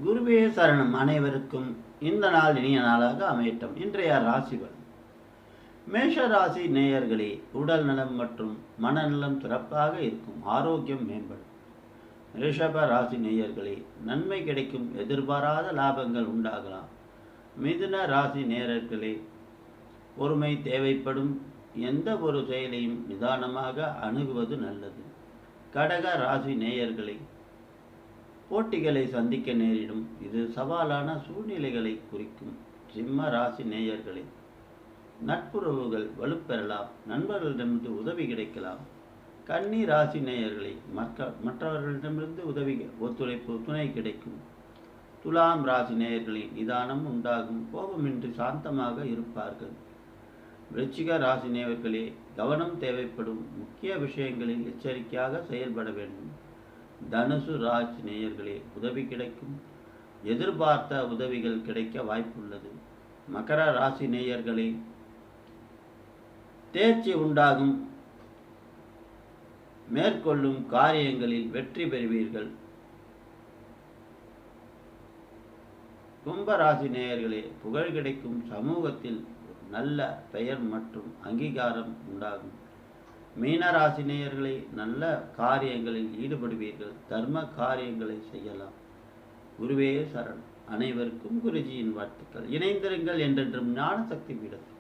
குருவே சரணம். அனைவருக்கும் இந்த நாள் இனிய நாளாக அமையட்டும். இன்றைய ராசிகள். மேஷ ராசி நேயர்களே, உடல் நலம் மற்றும் மனநலம் சிறப்பாக இருக்கும். ஆரோக்கியம் மேம்படும். ரிஷப ராசி நேயர்களே, நன்மை கிடைக்கும். எதிர்பாராத லாபங்கள் உண்டாகலாம். மிதுன ராசி நேயர்களே, பொறுமை தேவைப்படும். எந்த ஒரு செயலையும் நிதானமாக அணுகுவது நல்லது. கடக ராசி நேயர்களே, போட்டிகளை சந்திக்க நேரிடும். இது சவாலான சூழ்நிலைகளை குறிக்கும். சிம்ம ராசி நேயர்களே, நட்புறவுகள் வலுப்பெறலாம். நண்பர்களிடமிருந்து உதவி கிடைக்கலாம். கன்னி ராசி நேயர்களே, மற்றவர்களிடமிருந்து ஒத்துழைப்பு துணை கிடைக்கும். துலாம் ராசி நேயர்களே, நிதானம் உண்டாகும். கோபமின்றி சாந்தமாக இருப்பார்கள். விருச்சிக ராசி நேயர்களே, கவனம் தேவைப்படும். முக்கிய விஷயங்களில் எச்சரிக்கையாக செயல்பட வேண்டும். தனுசு ராசி நேயர்களே, உதவி கிடைக்கும். எதிர்பார்த்த உதவிகள் கிடைக்க வாய்ப்புள்ளது. மகர ராசி நேயர்களே, தேர்ச்சி உண்டாகும். மேற்கொள்ளும் காரியங்களில் வெற்றி பெறுவீர்கள். கும்ப ராசி நேயர்களே, புகழ் கிடைக்கும். சமூகத்தில் நல்ல பெயர் மற்றும் அங்கீகாரம் உண்டாகும். மீனராசி நேயர்களே, நல்ல காரியங்களில் ஈடுபடுவீர்கள். தர்ம காரியங்களை செய்யலாம். குருவே சரண். அனைவருக்கும் குருஜியின் வாழ்த்துக்கள். இணைந்திருங்கள். என்றென்றும் ஞான சக்தி பீடம்.